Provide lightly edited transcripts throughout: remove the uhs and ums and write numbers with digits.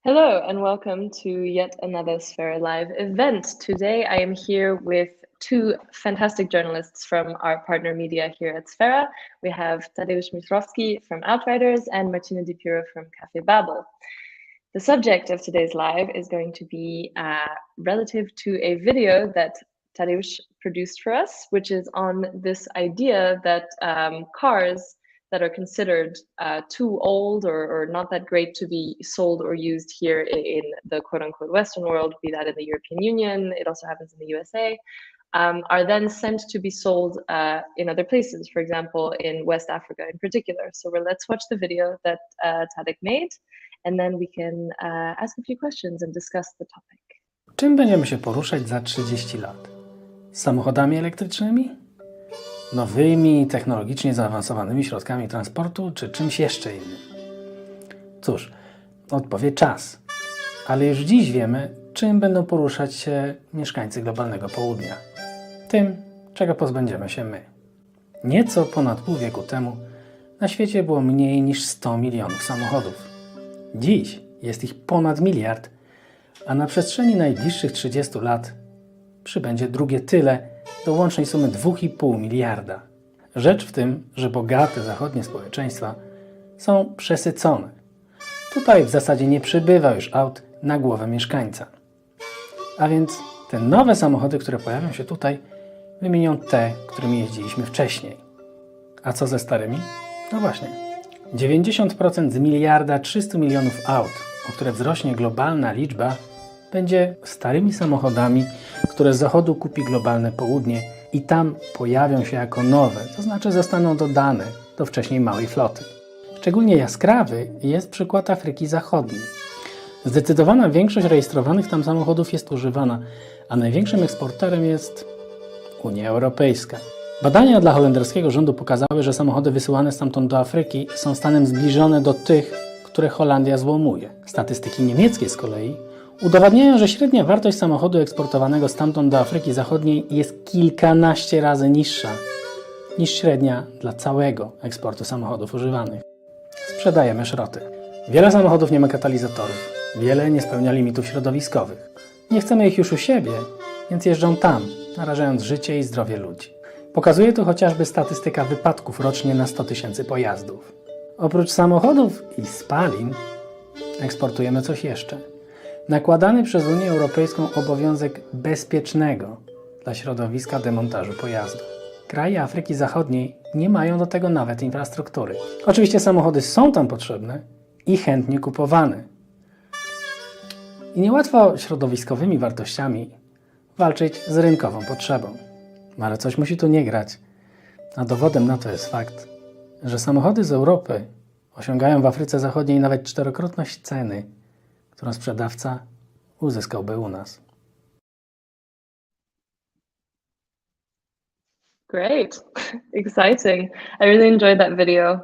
Hello and welcome to yet another Sphera Live event. Today I am here with two fantastic journalists from our partner media here at Sphera. We have Tadeusz Michrowski from Outriders and Martina Pirro from Cafebabel. The subject of today's live is going to be relative to a video that Tadeusz produced for us, which is on this idea that cars that are considered too old or not that great to be sold or used here in the quote-unquote Western world, be that in the European Union, it also happens in the USA, are then sent to be sold in other places, for example, in West Africa in particular. So let's watch the video that Tadek made, and then we can ask a few questions and discuss the topic. Czym będziemy się poruszać za 30 lat? Samochodami elektrycznymi? Nowymi, technologicznie zaawansowanymi środkami transportu, czy czymś jeszcze innym? Cóż, odpowie czas. Ale już dziś wiemy, czym będą poruszać się mieszkańcy globalnego południa. Tym, czego pozbędziemy się my. Nieco ponad pół wieku temu na świecie było mniej niż 100 milionów samochodów. Dziś jest ich ponad miliard, a na przestrzeni najbliższych 30 lat przybędzie drugie tyle do łącznej sumy 2,5 miliarda. Rzecz w tym, że bogate zachodnie społeczeństwa są przesycone. Tutaj w zasadzie nie przybywa już aut na głowę mieszkańca. A więc te nowe samochody, które pojawią się tutaj, wymienią te, którymi jeździliśmy wcześniej. A co ze starymi? No właśnie. 90% z miliarda 300 milionów aut, o które wzrośnie globalna liczba, będzie starymi samochodami, które z zachodu kupi globalne południe i tam pojawią się jako nowe, to znaczy zostaną dodane do wcześniej małej floty. Szczególnie jaskrawy jest przykład Afryki Zachodniej. Zdecydowana większość rejestrowanych tam samochodów jest używana, a największym eksporterem jest Unia Europejska. Badania dla holenderskiego rządu pokazały, że samochody wysyłane stamtąd do Afryki są stanem zbliżone do tych, które Holandia złomuje. Statystyki niemieckie z kolei udowadniają, że średnia wartość samochodu eksportowanego stamtąd do Afryki Zachodniej jest kilkanaście razy niższa niż średnia dla całego eksportu samochodów używanych. Sprzedajemy szroty. Wiele samochodów nie ma katalizatorów, wiele nie spełnia limitów środowiskowych. Nie chcemy ich już u siebie, więc jeżdżą tam, narażając życie i zdrowie ludzi. Pokazuje to chociażby statystyka wypadków rocznie na 100 tysięcy pojazdów. Oprócz samochodów i spalin eksportujemy coś jeszcze. Nakładany przez Unię Europejską obowiązek bezpiecznego dla środowiska demontażu pojazdu. Kraje Afryki Zachodniej nie mają do tego nawet infrastruktury. Oczywiście samochody są tam potrzebne i chętnie kupowane. I niełatwo środowiskowymi wartościami walczyć z rynkową potrzebą. Ale coś musi tu nie grać. A dowodem na to jest fakt, że samochody z Europy osiągają w Afryce Zachodniej nawet czterokrotność ceny, którą sprzedawca uzyskałby u nas. Great, exciting. I really enjoyed that video.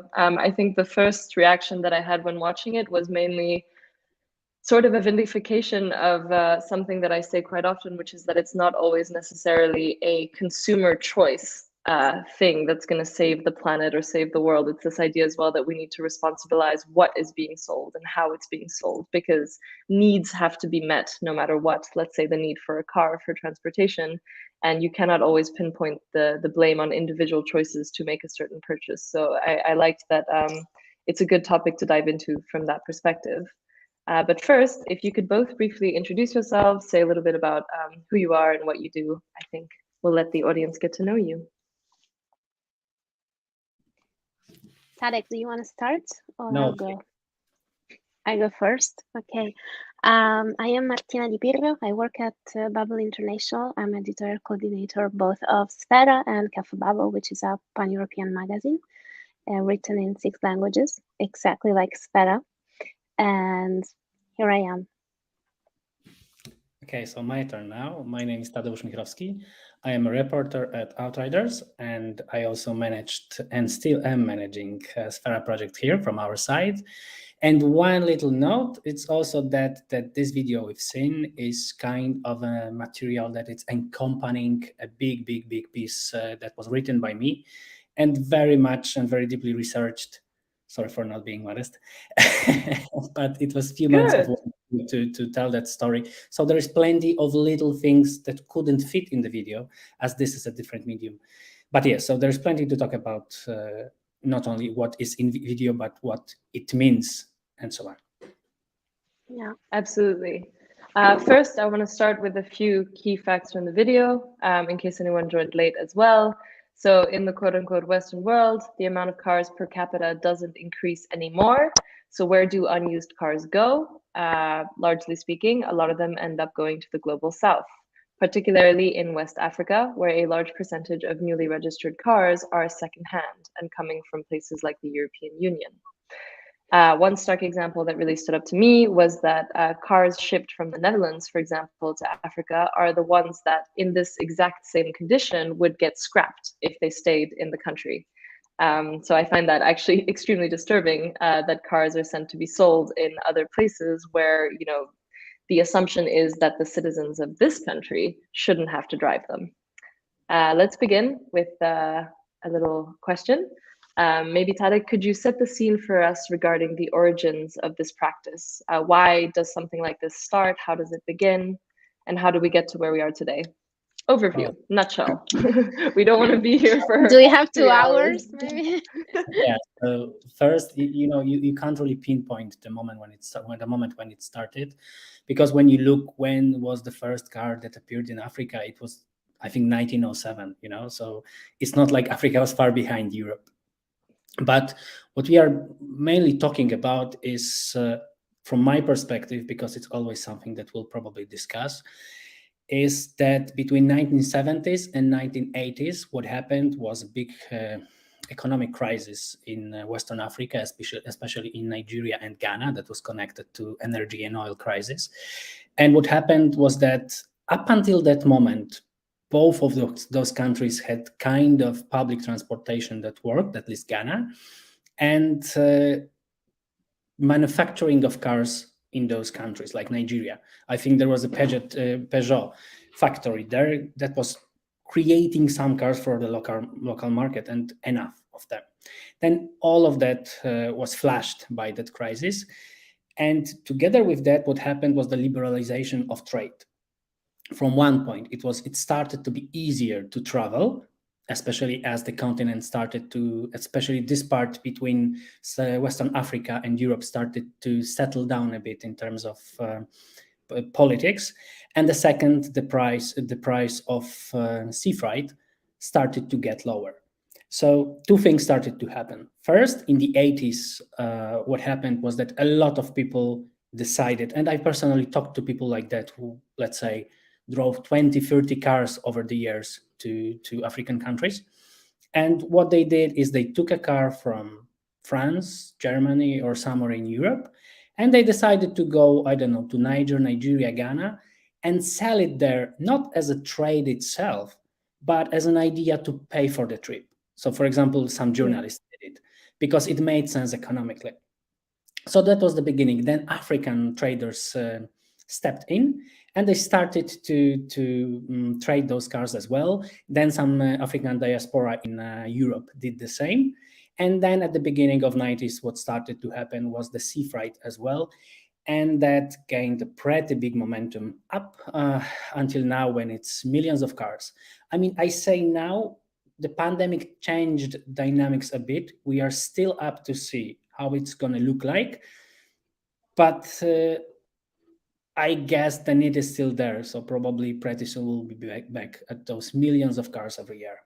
I think the first reaction that I had when watching it was mainly sort of a vindication of something that I say quite often, which is that it's not always necessarily a consumer choice thing that's going to save the planet or save the world. It's this idea as well that we need to responsibilize what is being sold and how it's being sold, because needs have to be met no matter what. Let's say the need for a car for transportation, and you cannot always pinpoint the blame on individual choices to make a certain purchase. So I liked that it's a good topic to dive into from that perspective. But first, if you could both briefly introduce yourselves, say a little bit about who you are and what you do, I think we'll let the audience get to know you. Tadek, do you want to start? Or No. I'll go? I go first. Okay. I am Martina Di Pirro. I work at Babel International. I'm editorial coordinator both of Sphera and Cafebabel, which is a pan-European magazine written in 6 languages, exactly like Sphera. And here I am. Okay, so my turn now. My name is Tadeusz Michrowski. I am a reporter at Outriders, and I also managed and still am managing a Sphera project here from our side. And one little note, it's also that this video we've seen is kind of a material that it's accompanying a big piece that was written by me and very much and very deeply researched. Sorry for not being modest, but it was a few months of work to tell that story. So there is plenty of little things that couldn't fit in the video, as this is a different medium. But yes, so there's plenty to talk about, not only what is in video, but what it means and so on. Yeah, Absolutely. First, I want to start with a few key facts from the video, in case anyone joined late as well. So in the quote unquote Western world, the amount of cars per capita doesn't increase anymore. So where do unused cars go? Largely speaking, a lot of them end up going to the global south, particularly in West Africa, where a large percentage of newly registered cars are secondhand and coming from places like the European Union. One stark example that really stood up to me was that cars shipped from the Netherlands, for example, to Africa are the ones that in this exact same condition would get scrapped if they stayed in the country. So I find that actually extremely disturbing, that cars are sent to be sold in other places where, you know, the assumption is that the citizens of this country shouldn't have to drive them. Let's begin with a little question. Maybe Tadeusz, could you set the scene for us regarding the origins of this practice? Why does something like this start? How does it begin? And how do we get to where we are today? Overview, nutshell. We don't want to be here for. Do you have 2 hours? maybe? Yeah. So first, you can't really pinpoint the moment when it started, because when you look when was the first car that appeared in Africa, it was, I think, 1907. So it's not like Africa was far behind Europe. But what we are mainly talking about is, from my perspective, because it's always something that we'll probably discuss, is that between 1970s and 1980s, what happened was a big economic crisis in Western Africa, especially in Nigeria and Ghana, that was connected to energy and oil crisis. And what happened was that up until that moment, both of those countries had kind of public transportation that worked, at least Ghana, and manufacturing of cars in those countries, like Nigeria. I think there was a Peugeot factory there that was creating some cars for the local market, and enough of them. Then all of that was flashed by that crisis. And together with that, what happened was the liberalization of trade. From one point, it started to be easier to travel, especially as the continent started to, especially this part between Western Africa and Europe, started to settle down a bit in terms of politics. And the second, the price of sea freight started to get lower. So two things started to happen. First, in the 80s, what happened was that a lot of people decided, and I personally talked to people like that who, let's say, drove 20, 30 cars over the years to African countries. And what they did is they took a car from France, Germany, or somewhere in Europe, and they decided to go, I don't know, to Nigeria, Ghana, and sell it there, not as a trade itself, but as an idea to pay for the trip. So, for example, some journalists did it because it made sense economically. So that was the beginning. Then African traders stepped in, and they started to trade those cars as well. Then some African diaspora in Europe did the same. And then at the beginning of 90s, what started to happen was the sea freight as well. And that gained a pretty big momentum up until now, when it's millions of cars. I mean, I say now, the pandemic changed dynamics a bit. We are still up to see how it's going to look like. But I guess the need is still there. So probably pretty soon we'll be back at those millions of cars every year.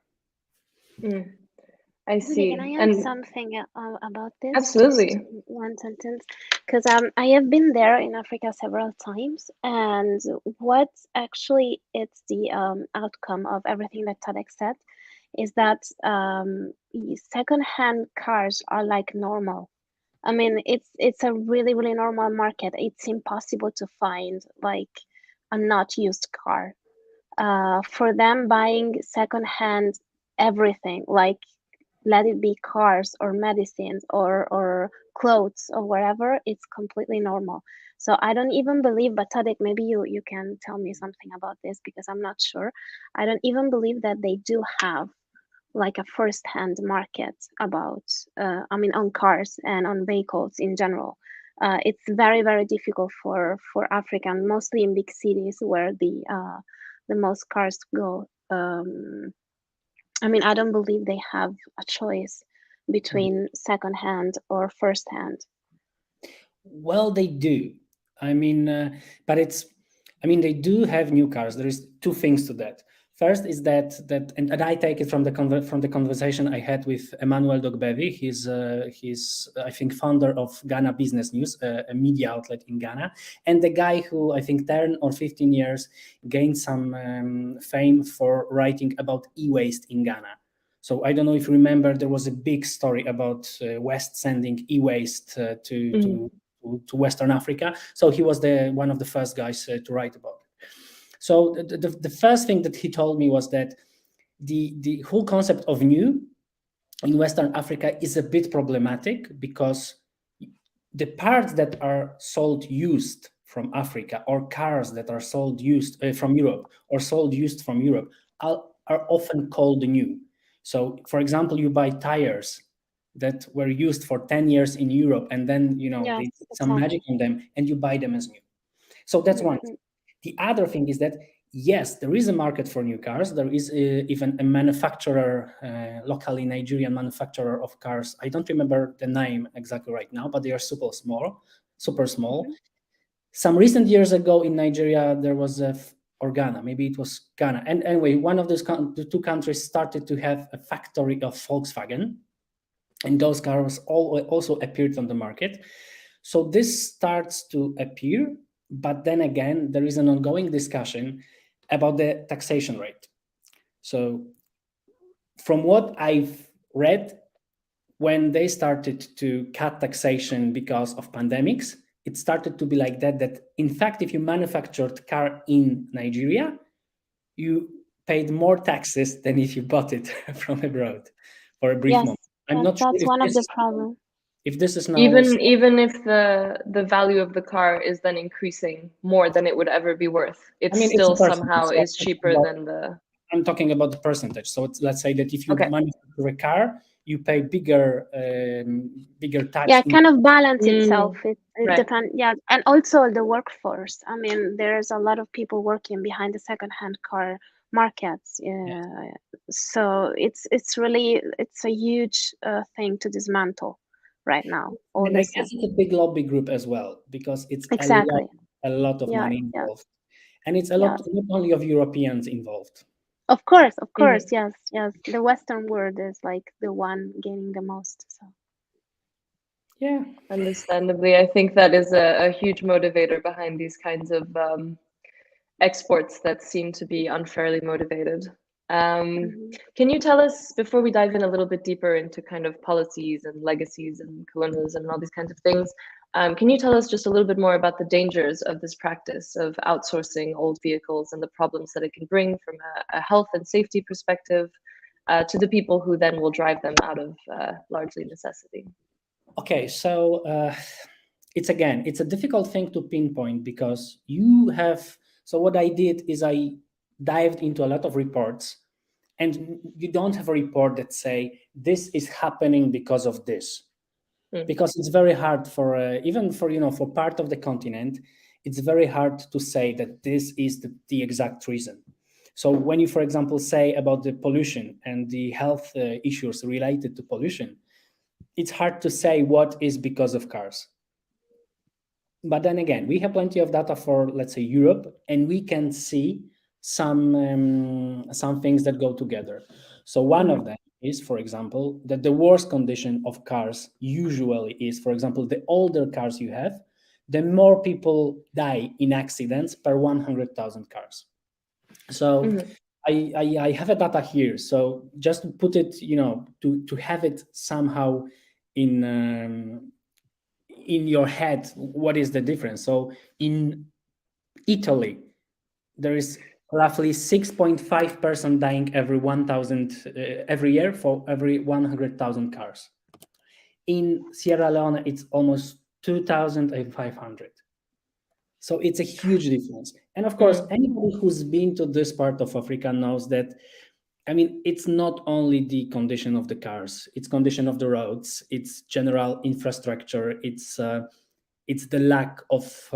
I see. Can I add something about this? Absolutely. Just one sentence. Because I have been there in Africa several times, and what actually it's the outcome of everything that Tadeusz said is that second-hand cars are like normal. I mean, it's a really, really normal market. It's impossible to find like a not used car. For them, buying second-hand everything, like let it be cars or medicines or clothes or whatever, it's completely normal. So I don't even believe, but Tadeusz, maybe you can tell me something about this, because I'm not sure. I don't even believe that they do have like a first-hand market about on cars and on vehicles in general. it's very, very difficult for Africa, mostly in big cities where the most cars go. I mean, I don't believe they have a choice between second-hand or first-hand. Well, they do. I mean, but they do have new cars. There is two things to that. First is that and I take it from the conversation I had with Emmanuel Dogbevi. He's I think founder of Ghana Business News, a media outlet in Ghana, and the guy who I think 10 or 15 years gained some fame for writing about e-waste in Ghana. So I don't know if you remember, there was a big story about West sending e-waste to Western Africa. So he was one of the first guys to write about it. So the first thing that he told me was that the whole concept of new in Western Africa is a bit problematic, because the parts that are sold used from Africa, or cars that are sold used from Europe, or sold used from Europe, are often called new. So, for example, you buy tires that were used for 10 years in Europe, and then Yes, they did some magic on them, and you buy them as new. So that's one thing. The other thing is that, yes, there is a market for new cars. There is even a manufacturer, locally Nigerian manufacturer of cars. I don't remember the name exactly right now, but they are super small. Some recent years ago in Nigeria, there was or Ghana, maybe it was Ghana. And anyway, one of the two countries started to have a factory of Volkswagen, and those cars also appeared on the market. So this starts to appear, but then again, there is an ongoing discussion about the taxation rate. So from what I've read, when they started to cut taxation because of pandemics, it started to be like that in fact, if you manufactured car in Nigeria, you paid more taxes than if you bought it from abroad for a brief moment. I'm not sure that's one of the problems. If this is now even if the value of the car is then increasing more than it would ever be worth, it's still somehow is cheaper than the. I'm talking about the percentage. So let's say that if you manufacture a car, you pay bigger tax. Yeah, kind of balance itself. It Right. depends. Yeah, and also the workforce. I mean, there's a lot of people working behind the second-hand car markets. So it's a huge thing to dismantle right now. And I guess it's a big lobby group as well, because it's a lot of money involved, and it's a lot not only of Europeans involved. Of course, yes. The Western world is like the one gaining the most. So. Yeah, understandably, I think that is a huge motivator behind these kinds of exports that seem to be unfairly motivated. Can you tell us, before we dive in a little bit deeper into kind of policies and legacies and colonialism and all these kinds of things, can you tell us just a little bit more about the dangers of this practice of outsourcing old vehicles and the problems that it can bring from a health and safety perspective to the people who then will drive them out of largely necessity? Okay, so it's a difficult thing to pinpoint, because you have. So what I did is I dived into a lot of reports, and you don't have a report that say this is happening because of this, because it's very hard for even for for part of the continent, it's very hard to say that this is the exact reason. So when you, for example, say about the pollution and the health issues related to pollution, it's hard to say what is because of cars. But then again, we have plenty of data for, let's say, Europe, and we can see some things that go together. So one of them is, for example, that the worst condition of cars usually is, for example, the older cars you have, the more people die in accidents per 100,000 cars. So I have a data here. So just to put it, to have it somehow in your head, what is the difference? So in Italy, there is roughly 6.5 person dying every 1,000 every year for every 100,000 cars. In Sierra Leone, it's almost 2,500. So it's a huge difference. And of course, anybody who's been to this part of Africa knows that, I mean, it's not only the condition of the cars, it's condition of the roads, it's general infrastructure, it's it's the lack of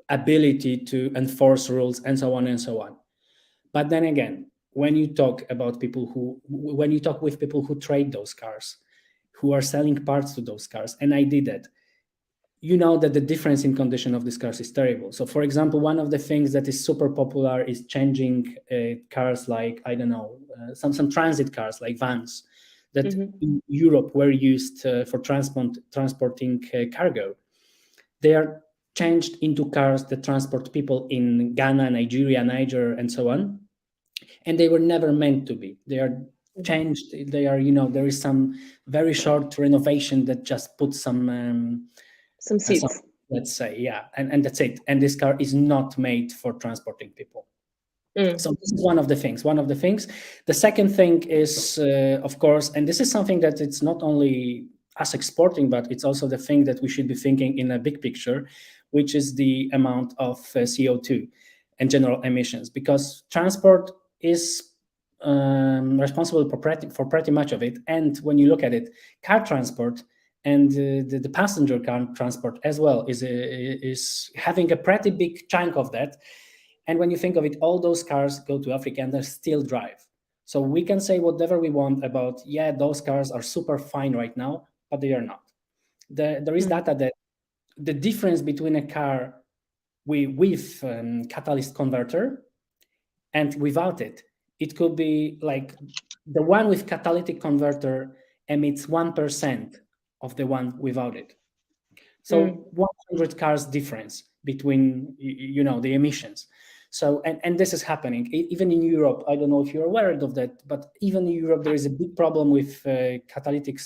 ability to enforce rules and so on and so on. But then again, when you talk with people who trade those cars, who are selling parts to those cars, and I did that, you know that the difference in condition of these cars is terrible. So, for example, one of the things that is super popular is changing cars like, I don't know, some transit cars like vans that in Europe were used for transporting cargo. They are changed into cars that transport people in Ghana, Nigeria, Niger, and so on. And they were never meant to be. They are changed. They are, there is some very short renovation that just puts some seats, let's say, yeah, and that's it. And this car is not made for transporting people. So this is one of the things. The second thing is, of course, and this is something that it's not only us exporting, but it's also the thing that we should be thinking in a big picture, which is the amount of CO2 and general emissions, because transport is responsible for pretty much of it. And when you look at it, car transport and the passenger car transport as well is having a pretty big chunk of that. And when you think of it, all those cars go to Africa and they still drive. So we can say whatever we want about, yeah, those cars are super fine right now, but they are not. There is data that the difference between a car with catalyst converter and without it, it could be like the one with catalytic converter emits 1% of the one without it. So 100 cars difference between, the emissions. So, and this is happening even in Europe. I don't know if you're aware of that, but even in Europe, there is a big problem with catalytic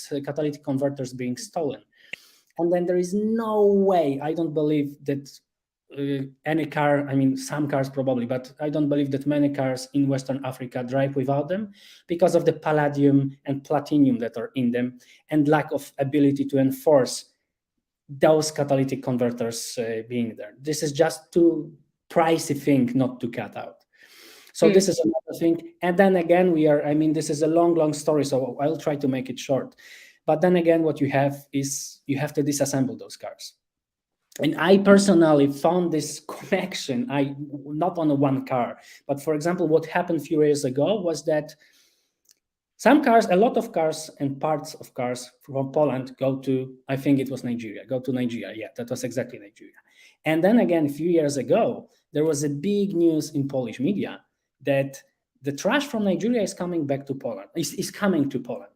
converters being stolen. And then there is no way, I don't believe that any car, some cars probably, but I don't believe that many cars in Western Africa drive without them because of the palladium and platinum that are in them and lack of ability to enforce those catalytic converters being there. This is just too pricey thing not to cut out. So this is another thing. And then again, this is a long story, so I'll try to make it short. But then again, what you have is you have to disassemble those cars. And I personally found this connection, not on one car, but for example, what happened a few years ago was that some cars, a lot of cars and parts of cars from Poland go to, I think it was Nigeria. Yeah, that was exactly Nigeria. And then again, a few years ago, there was a big news in Polish media that the trash from Nigeria is coming back to Poland, is coming to Poland.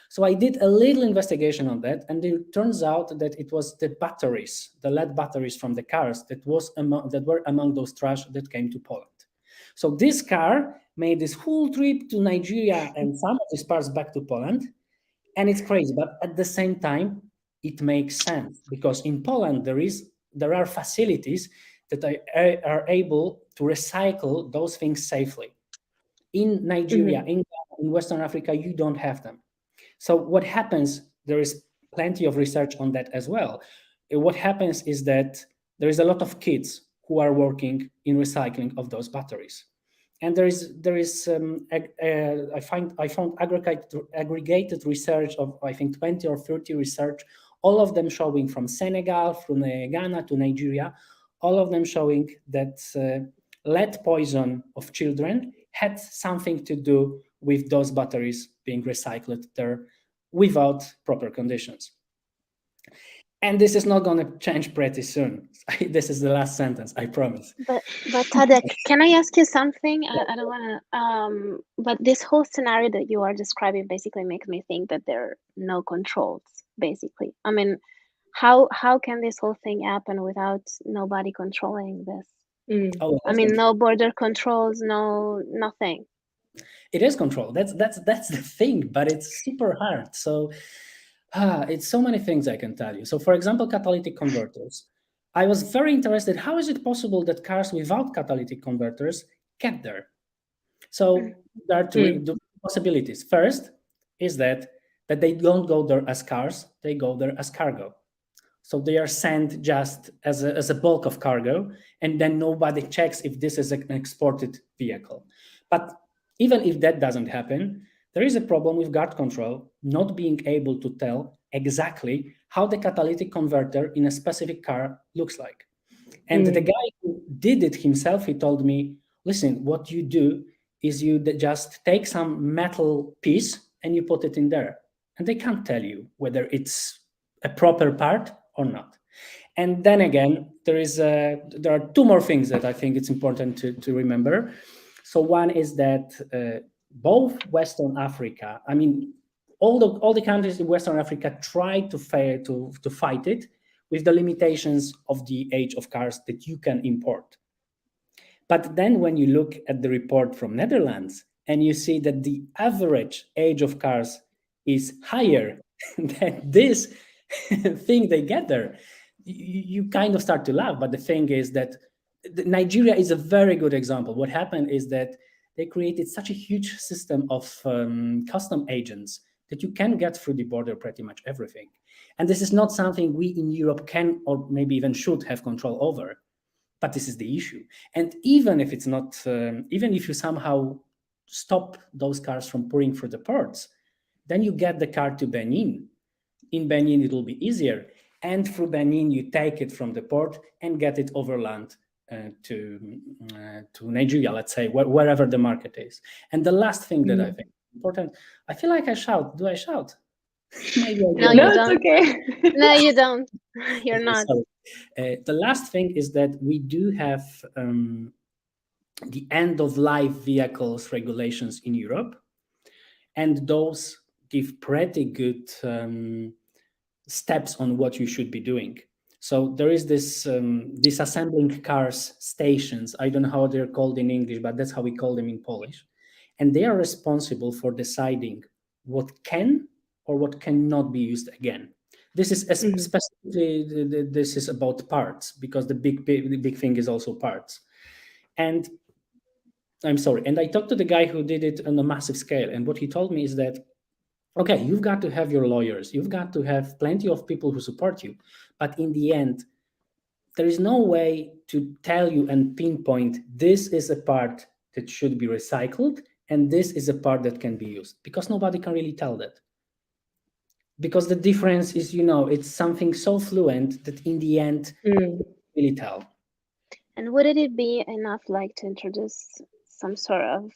So I did a little investigation on that, and it turns out that it was the batteries, the lead batteries from the cars that were among those trash that came to Poland. So this car made this whole trip to Nigeria and some of these parts back to Poland, and it's crazy. But at the same time, it makes sense because in Poland there are facilities that are able to recycle those things safely. In Nigeria, in Western Africa, you don't have them. So what happens, there is plenty of research on that as well. What happens is that there is a lot of kids who are working in recycling of those batteries. And I found aggregated research of, I think, 20 or 30 research, all of them showing from Senegal, from Ghana to Nigeria, all of them showing that lead poison of children had something to do with those batteries being recycled there without proper conditions. And this is not going to change pretty soon. This is the last sentence, I promise. But Tadek, can I ask you something? I don't want to. But this whole scenario that you are describing basically makes me think that there are no controls. Basically, how can this whole thing happen without nobody controlling this? No border controls, no nothing. It is controlled. That's the thing, but it's super hard. So. It's so many things I can tell you. So, for example, catalytic converters. I was very interested. How is it possible that cars without catalytic converters get there? So there are two possibilities. First is that they don't go there as cars; they go there as cargo. So they are sent just as a bulk of cargo, and then nobody checks if this is an exported vehicle. But even if that doesn't happen, there is a problem with guard control not being able to tell exactly how the catalytic converter in a specific car looks like. And the guy who did it himself, he told me, listen, what you do is you just take some metal piece and you put it in there. And they can't tell you whether it's a proper part or not. And then again, there are two more things that I think it's important to remember. So one is that both Western Africa, I mean, all the countries in Western Africa try to fight it with the limitations of the age of cars that you can import. But then when you look at the report from Netherlands and you see that the average age of cars is higher than this thing they get there, you kind of start to laugh. But the thing is that Nigeria is a very good example. What happened is that they created such a huge system of custom agents that you can get through the border pretty much everything. And this is not something we in Europe can or maybe even should have control over. But this is the issue. And even if it's not, even if you somehow stop those cars from pouring through the ports, then you get the car to Benin. In Benin, it will be easier. And through Benin, you take it from the port and get it overland to Nigeria, let's say, wherever the market is. And the last thing that I think is important, I feel like I shout. Do I shout? Maybe no, you don't. It's okay. No, you don't. You're not. The last thing is that we do have the end-of-life vehicles regulations in Europe, and those give pretty good steps on what you should be doing. So there is this disassembling cars stations. I don't know how they're called in English, but that's how we call them in Polish. And they are responsible for deciding what can or what cannot be used again. This is specifically this is about parts, because the big thing is also parts. And I'm sorry. And I talked to the guy who did it on a massive scale. And what he told me is that, okay, you've got to have your lawyers. You've got to have plenty of people who support you. But in the end, there is no way to tell you and pinpoint this is a part that should be recycled and this is a part that can be used, because nobody can really tell that. Because the difference is, it's something so fluent that in the end, you really tell. And would it be enough to introduce some sort of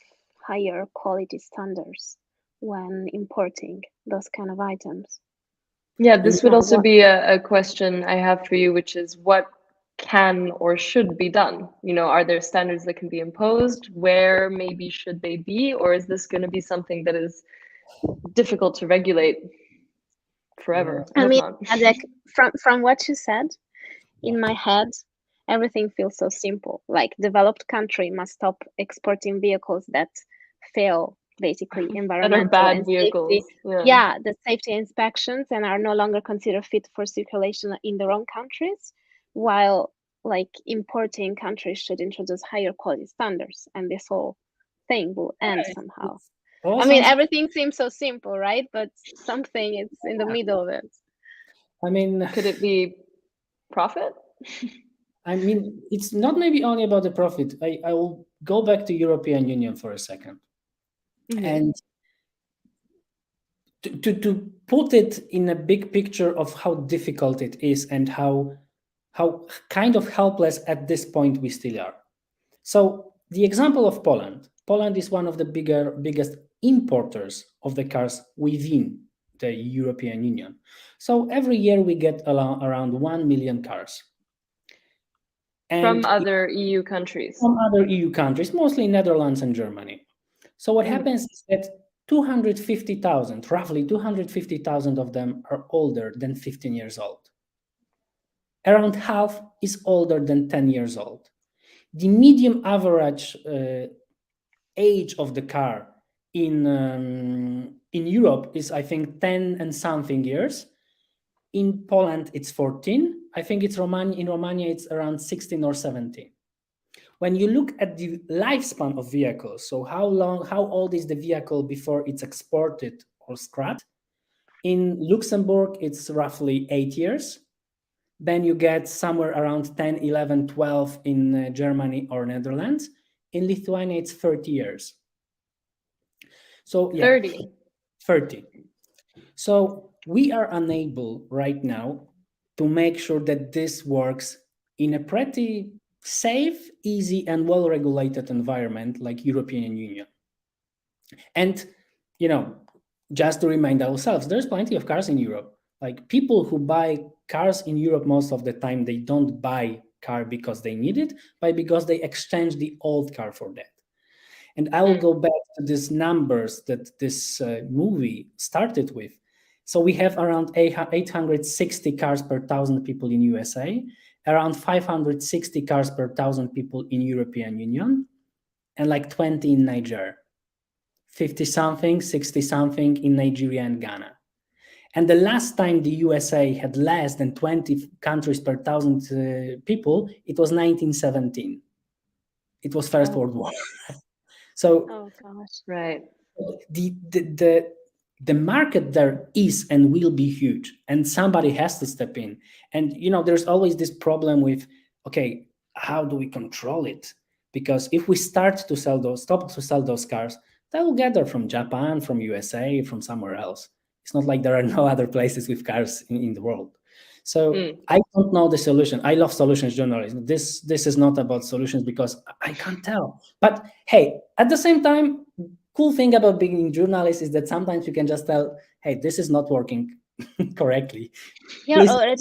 higher quality standards when importing those kind of items? Yeah, this would also be a question I have for you, which is what can or should be done? Are there standards that can be imposed? Where maybe should they be? Or is this going to be something that is difficult to regulate forever? I mean, from what you said, in my head, everything feels so simple. Developed country must stop exporting vehicles that fail basically environmental bad and vehicles. Safety. Yeah, the safety inspections and are no longer considered fit for circulation in their own countries, while importing countries should introduce higher quality standards, and this whole thing will end somehow. I mean, everything seems so simple, right? But something is in the middle of it. I mean, could it be profit? I mean, it's not maybe only about the profit. I will go back to European Union for a second. And to put it in a big picture of how difficult it is and how kind of helpless at this point we still are. So the example of Poland. Poland is one of the biggest importers of the cars within the European Union. So every year we get around 1 million cars. And from other EU countries. From other EU countries, mostly Netherlands and Germany. So what happens is that roughly 250,000 of them are older than 15 years old. Around half is older than 10 years old. The medium average age of the car in Europe is, I think, 10 and something years. In Poland, it's 14. I think in Romania, it's around 16 or 17. When you look at the lifespan of vehicles, so how old is the vehicle before it's exported or scrapped? In Luxembourg, it's roughly 8 years. Then you get somewhere around 10, 11, 12 in Germany or Netherlands. In Lithuania, it's 30 years. So 30. 30. So we are unable right now to make sure that this works in a pretty safe, easy, and well-regulated environment like European Union. And, just to remind ourselves, there's plenty of cars in Europe. Like, people who buy cars in Europe, most of the time, they don't buy car because they need it, but because they exchange the old car for that. And I will go back to these numbers that this movie started with. So we have around 860 cars per 1,000 people in USA, around 560 cars per 1,000 people in European Union, and like 20 in Niger, 50-something, 60-something in Nigeria and Ghana. And the last time the USA had less than 20 countries per 1,000 people, it was 1917. It was First World War. So, oh gosh, Right. the market there is and will be huge, and somebody has to step in. And there's always this problem with, okay, how do we control it? Because if we stop to sell those cars, they will gather from Japan, from USA, from somewhere else. It's not like there are no other places with cars in the world. So I don't know the solution. I love solutions journalism. This is not about solutions because I can't tell. But hey, at the same time, cool thing about being a journalist is that sometimes you can just tell, hey, this is not working correctly. yeah, Please, or at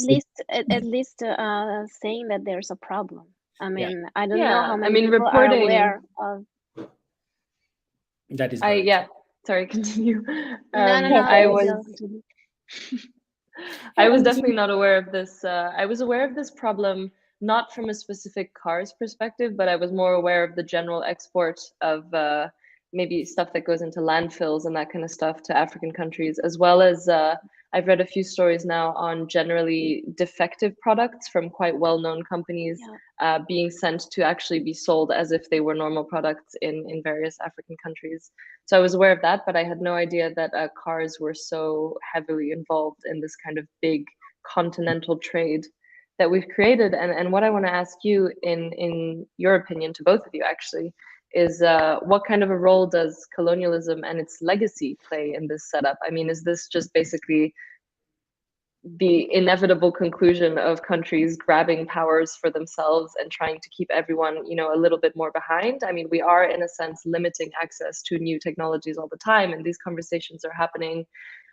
least saying that there's a problem. I mean, I don't know how many people are reporting. aware of. That is very Yeah. Sorry, continue. No, I was definitely not aware of this. I was aware of this problem not from a specific car's perspective, but I was more aware of the general export of maybe stuff that goes into landfills and that kind of stuff to African countries, as well as I've read a few stories now on generally defective products from quite well-known companies being sent to actually be sold as if they were normal products in various African countries. So I was aware of that, but I had no idea that cars were so heavily involved in this kind of big continental trade that we've created. And what I want to ask you, in your opinion, to both of you actually, is what kind of a role does colonialism and its legacy play in this setup? I mean, is this just basically the inevitable conclusion of countries grabbing powers for themselves and trying to keep everyone, a little bit more behind? I mean, we are in a sense limiting access to new technologies all the time, and these conversations are happening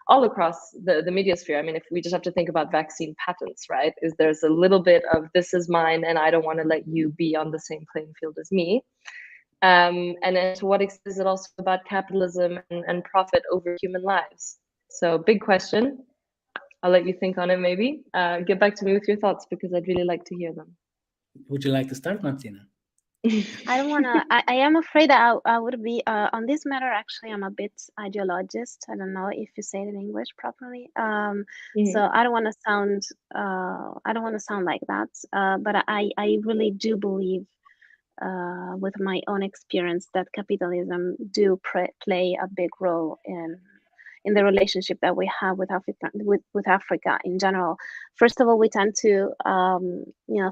all across the media sphere. I mean, if we just have to think about vaccine patents, right? There's a little bit of this is mine and I don't want to let you be on the same playing field as me. And then to what extent is it also about capitalism and profit over human lives? So big question. I'll let you think on it maybe. Get back to me with your thoughts because I'd really like to hear them. Would you like to start, Martina? I don't want to. I am afraid that I would be on this matter. Actually, I'm a bit ideologist. I don't know if you say it in English properly. So I don't want to sound. I don't want to sound like that. But I really do believe, with my own experience, that capitalism do play a big role in the relationship that we have with Africa in general. First of all, we tend to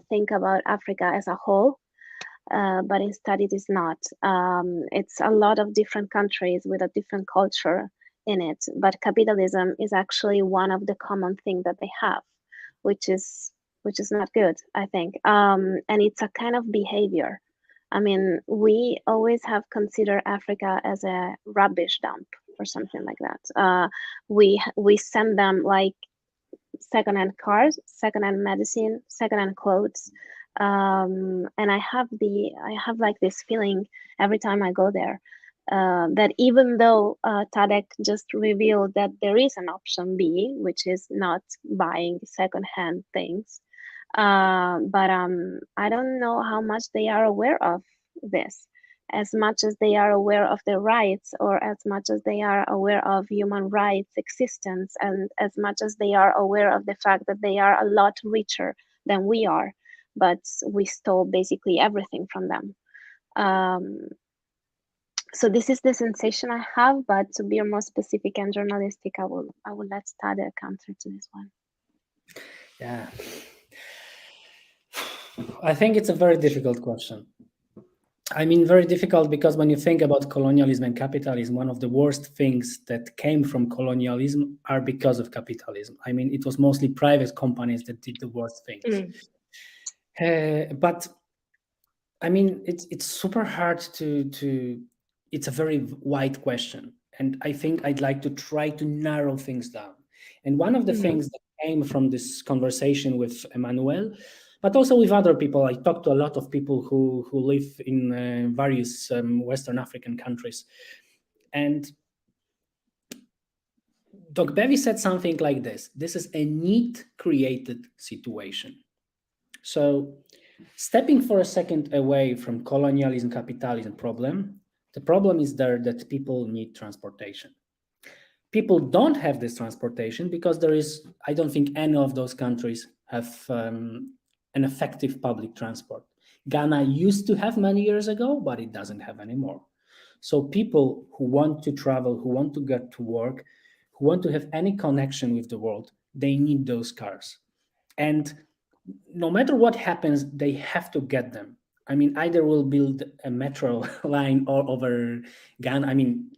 think about Africa as a whole. But instead it is not. It's a lot of different countries with a different culture in it, but capitalism is actually one of the common things that they have, which is not good, I think. And it's a kind of behavior. I mean, we always have considered Africa as a rubbish dump or something like that. We send them like secondhand cars, secondhand medicine, secondhand clothes. And I have like this feeling every time I go there, that even though Tadek just revealed that there is an option B, which is not buying secondhand things, but I don't know how much they are aware of this, as much as they are aware of their rights, or as much as they are aware of human rights existence, and as much as they are aware of the fact that they are a lot richer than we are, but we stole basically everything from them. So this is the sensation I have, but to be more specific and journalistic, I will let Tadeusz answer to this one. Yeah, I think it's a very difficult question. I mean, very difficult, because when you think about colonialism and capitalism, one of the worst things that came from colonialism are because of capitalism. I mean, it was mostly private companies that did the worst things. But I mean, it's super hard to. It's a very wide question, and I think I'd like to try to narrow things down. And one of the things that came from this conversation with Emmanuel, but also with other people, I talked to a lot of people who live in various Western African countries, and Doc Bevi said something like this: "This is a need-created situation." So, stepping for a second away from colonialism, capitalism problem, the problem is there that people need transportation. People don't have this transportation because I don't think any of those countries have an effective public transport. Ghana used to have many years ago, but it doesn't have anymore. So people who want to travel, who want to get to work, who want to have any connection with the world, they need those cars. And no matter what happens, they have to get them. I mean, either we'll build a metro line all over Ghana. I mean,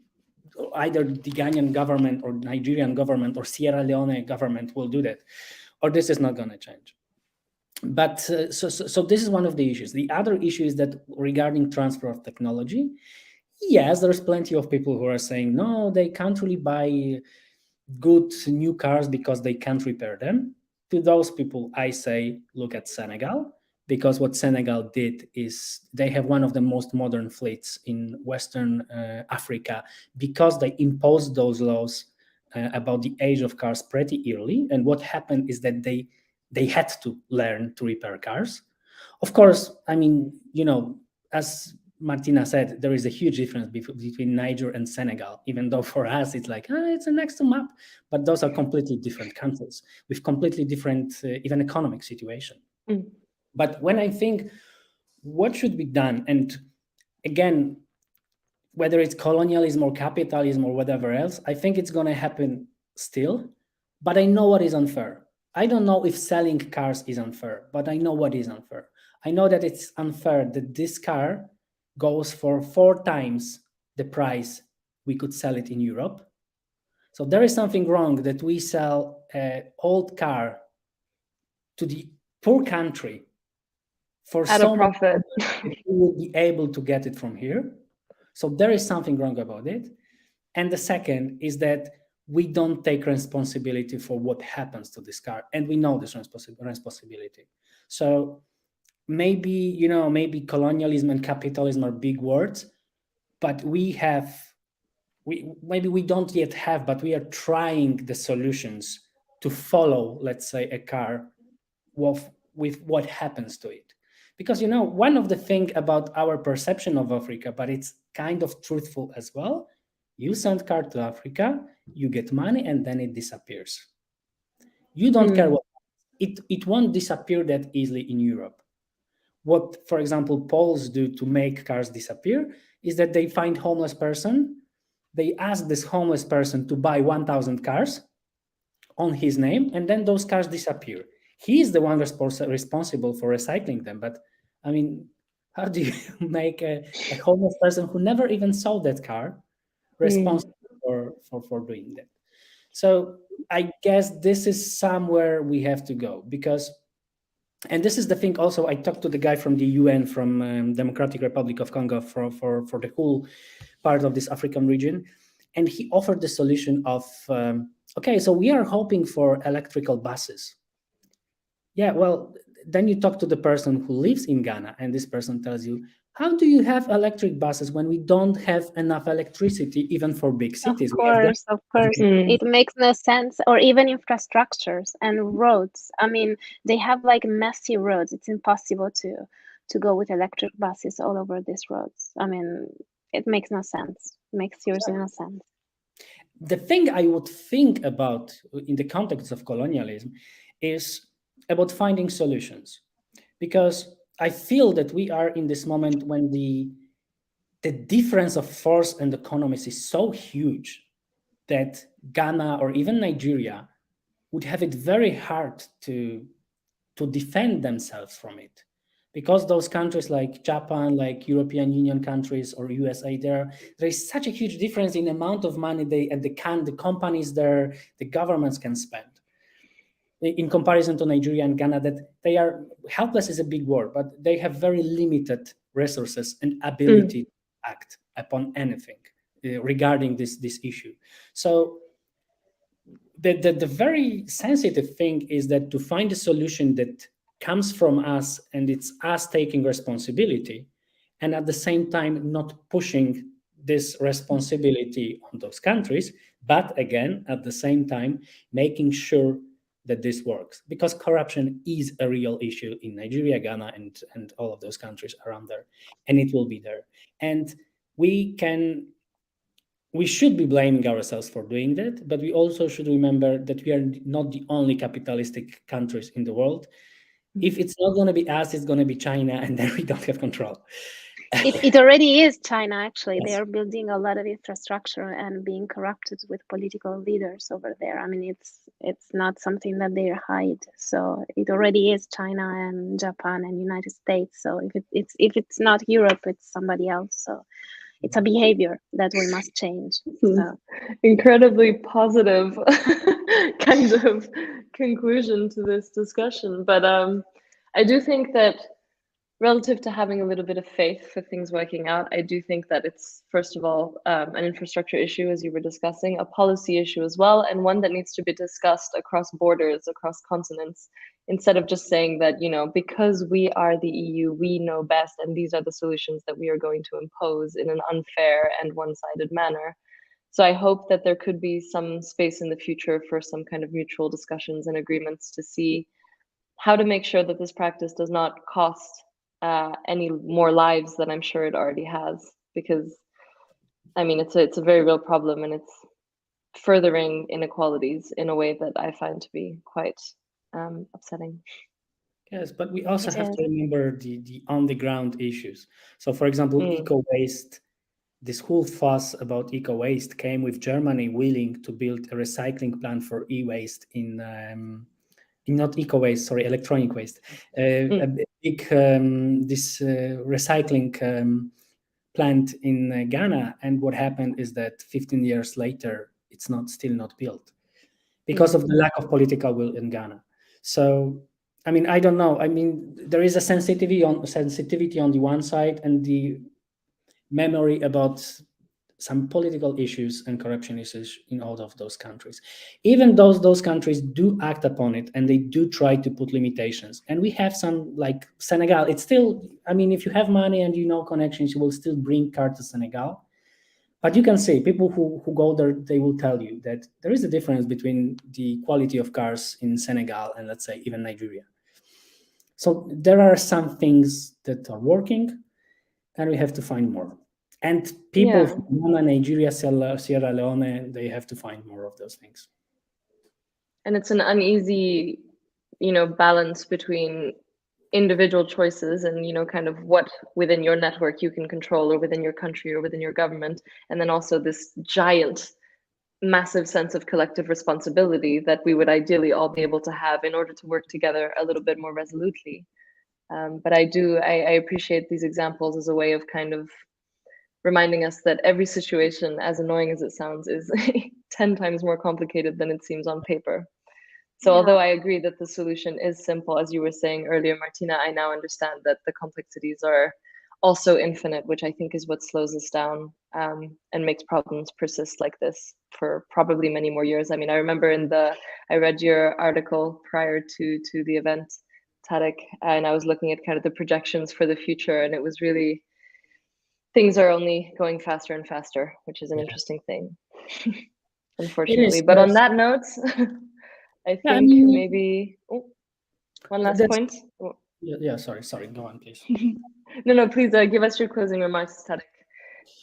either the Ghanaian government or Nigerian government or Sierra Leone government will do that, or this is not going to change. But so this is one of the issues. The other issue is that regarding transfer of technology, yes, there's plenty of people who are saying, no, they can't really buy good new cars because they can't repair them. To those people, I say, look at Senegal, because what Senegal did is they have one of the most modern fleets in Western Africa, because they imposed those laws about the age of cars pretty early. And what happened is that they had to learn to repair cars. Of course, I mean, as Martina said, there is a huge difference between Niger and Senegal, even though for us it's like, it's a next to map, but those are completely different countries with completely different, even economic situation. But when I think what should be done, and again, whether it's colonialism or capitalism or whatever else, I think it's going to happen still, but I know what is unfair. I don't know if selling cars is unfair, but I know what is unfair. I know that it's unfair that this car goes for 4 times the price we could sell it in Europe. So there is something wrong that we sell an old car to the poor country for at so a profit. we will be able to get it from here. So there is something wrong about it. And the second is that we don't take responsibility for what happens to this car, and we know this responsibility. So maybe colonialism and capitalism are big words, but maybe we don't yet have, but we are trying the solutions to follow, let's say, a car with what happens to it. Because one of the things about our perception of Africa, but it's kind of truthful as well, you send car to Africa, you get money, and then it disappears. You don't care what it won't disappear that easily in Europe. What, for example, Poles do to make cars disappear is that they find homeless person, they ask this homeless person to buy 1,000 cars on his name, and then those cars disappear. He is the one responsible for recycling them. But I mean, how do you make a homeless person who never even sold that car responsible for doing that? So I guess this is somewhere we have to go, because, and this is the thing also, I talked to the guy from the UN, from Democratic Republic of Congo, for the whole part of this African region, and he offered the solution of, okay, so we are hoping for electrical buses. Yeah, well, then you talk to the person who lives in Ghana, and this person tells you, how do you have electric buses when we don't have enough electricity even for big cities? Of course. It makes no sense. Or even infrastructures and roads. I mean, they have like messy roads. It's impossible to go with electric buses all over these roads. I mean, it makes no sense. It makes seriously no sense. The thing I would think about in the context of colonialism is about finding solutions, because I feel that we are in this moment when the difference of force and economies is so huge that Ghana or even Nigeria would have it very hard to defend themselves from it. because those countries like Japan, like European Union countries or USA, there is such a huge difference in amount of money the companies there, the governments can spend in comparison to Nigeria and Ghana, that they are helpless is a big word, but they have very limited resources and ability to act upon anything regarding this issue. So the very sensitive thing is that to find a solution that comes from us and it's us taking responsibility, and at the same time not pushing this responsibility on those countries, but again, at the same time, making sure that this works, because corruption is a real issue in Nigeria, Ghana, and all of those countries around there, and it will be there. And we should be blaming ourselves for doing that, but we also should remember that we are not the only capitalistic countries in the world. If it's not going to be us, it's going to be China, and then we don't have control. It already is China, actually. Yes. They are building a lot of infrastructure and being corrupted with political leaders over there. I mean, it's not something that they hide. So it already is China and Japan and United States. So if it's not Europe, it's somebody else. So it's a behavior that we must change. So. Incredibly positive kind of conclusion to this discussion. But I do think that relative to having a little bit of faith for things working out, I do think that it's, first of all, an infrastructure issue, as you were discussing, a policy issue as well, and one that needs to be discussed across borders, across continents, instead of just saying that, because we are the EU, we know best, and these are the solutions that we are going to impose in an unfair and one-sided manner. So I hope that there could be some space in the future for some kind of mutual discussions and agreements to see how to make sure that this practice does not cost any more lives than I'm sure it already has, because I mean it's a very real problem, and it's furthering inequalities in a way that I find to be quite upsetting. Yes, but we also have to remember the on the ground issues. So, for example, eco-waste. This whole fuss about eco-waste came with Germany willing to build a recycling plant for e-waste in not eco-waste, sorry, electronic waste. A big this recycling plant in Ghana, and what happened is that 15 years later, it's still not built because of the lack of political will in Ghana. So, I mean, I don't know. I mean, there is a sensitivity on the one side, and the memory about some political issues and corruption issues in all of those countries. Even those countries do act upon it, and they do try to put limitations. And we have some, like Senegal, it's still, I mean, if you have money and connections, you will still bring cars to Senegal. But you can see people who go there, they will tell you that there is a difference between the quality of cars in Senegal and, let's say, even Nigeria. So there are some things that are working, and we have to find more. And people from Ghana, Nigeria, Sierra Leone, they have to find more of those things. And it's an uneasy, balance between individual choices and, kind of what within your network you can control, or within your country, or within your government. And then also this giant, massive sense of collective responsibility that we would ideally all be able to have in order to work together a little bit more resolutely. But I appreciate these examples as a way of kind of reminding us that every situation, as annoying as it sounds, is 10 times more complicated than it seems on paper. So although I agree that the solution is simple, as you were saying earlier, Martina, I now understand that the complexities are also infinite, which I think is what slows us down and makes problems persist like this for probably many more years. I mean, I remember I read your article prior to the event, Tadeusz, and I was looking at kind of the projections for the future, and it was really, things are only going faster and faster, which is an interesting thing, unfortunately. But on that note, I think maybe one last point. Yeah, sorry, go on, please. No, please give us your closing remarks, Tadeusz,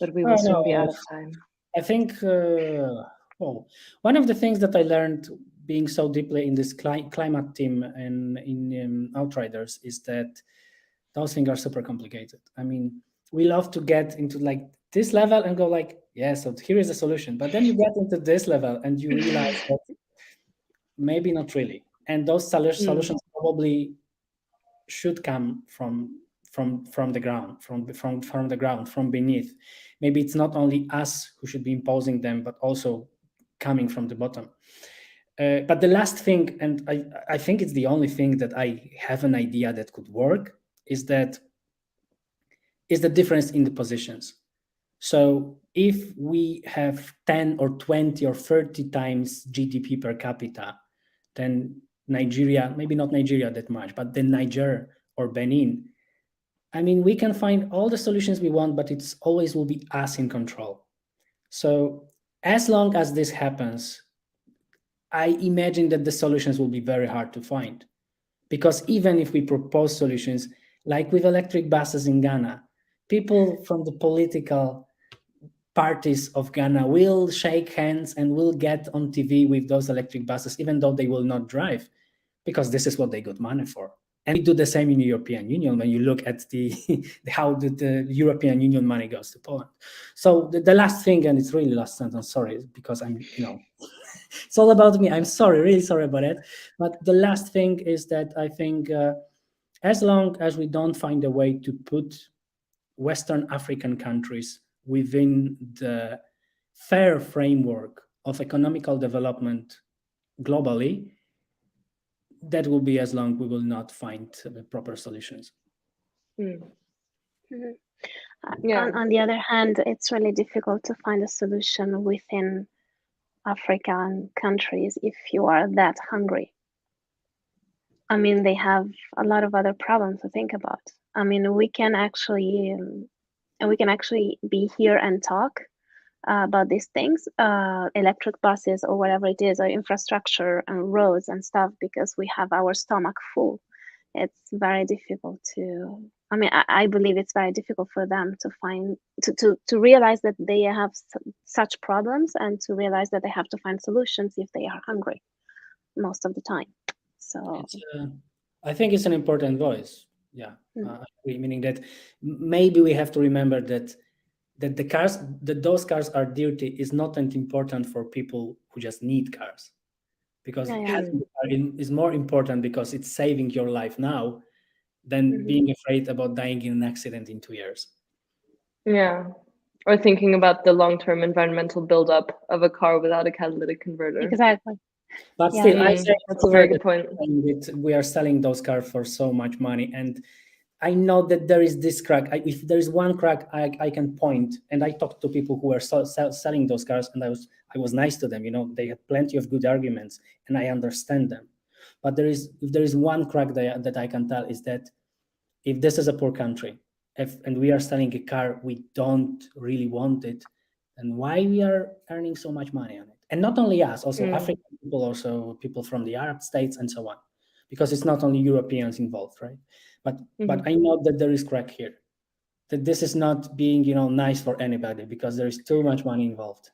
but we will soon be out of time. I think, one of the things that I learned being so deeply in this climate team and in Outriders is that those things are super complicated. I mean, we love to get into like this level and go like, yeah, so here is the solution. But then you get into this level and you realize that maybe not really. And those solutions probably should come from the ground, from the ground, from beneath. Maybe it's not only us who should be imposing them, but also coming from the bottom. But the last thing, and I think it's the only thing that I have an idea that could work, is the difference in the positions. So if we have 10 or 20 or 30 times GDP per capita, then Nigeria, maybe not Nigeria that much, but then Niger or Benin, I mean, we can find all the solutions we want, but it's always will be us in control. So as long as this happens, I imagine that the solutions will be very hard to find, because even if we propose solutions, like with electric buses in Ghana, people from the political parties of Ghana will shake hands and will get on TV with those electric buses, even though they will not drive, because this is what they got money for. And we do the same in the European Union when you look at how the European Union money goes to Poland. So the last thing, and it's really last sentence, sorry, because I'm, it's all about me. I'm sorry, really sorry about it. But the last thing is that I think as long as we don't find a way to put Western African countries within the fair framework of economical development globally, that will be as long we will not find proper solutions. Mm-hmm. On the other hand, it's really difficult to find a solution within African countries if you are that hungry. I mean, they have a lot of other problems to think about. I mean, we can actually be here and talk about these things, electric buses or whatever it is, or infrastructure and roads and stuff, because we have our stomach full. It's very difficult to, I mean, I believe it's very difficult for them to find, to realize that they have such problems, and to realize that they have to find solutions if they are hungry most of the time. So I think it's an important voice. Yeah, meaning that maybe we have to remember that those cars are dirty is not that important for people who just need cars, because having a car is more important because it's saving your life now than being afraid about dying in an accident in 2 years. Yeah, or thinking about the long-term environmental buildup of a car without a catalytic converter. Exactly. But still, I say that's a very good point. We are selling those cars for so much money, and I know that there is this crack. If there is one crack I can point, and I talked to people who were selling those cars, and I was nice to them. They had plenty of good arguments, and I understand them. But if there is one crack that I can tell, is that if this is a poor country, and we are selling a car we don't really want it, then why we are earning so much money on it? And not only us, also African people, also people from the Arab states, and so on, because it's not only Europeans involved, right? But I know that there is crack here, that this is not being nice for anybody, because there is too much money involved.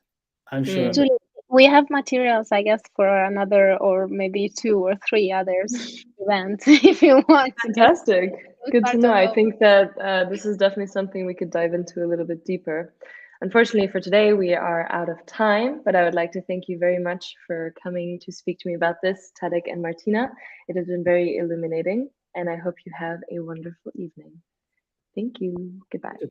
I'm sure. Julie, we have materials, I guess, for another, or maybe 2 or 3 others events if you want. Fantastic. Good to know. I think that this is definitely something we could dive into a little bit deeper. Unfortunately for today, we are out of time, but I would like to thank you very much for coming to speak to me about this, Tadek and Martina. It has been very illuminating, and I hope you have a wonderful evening. Thank you. Goodbye.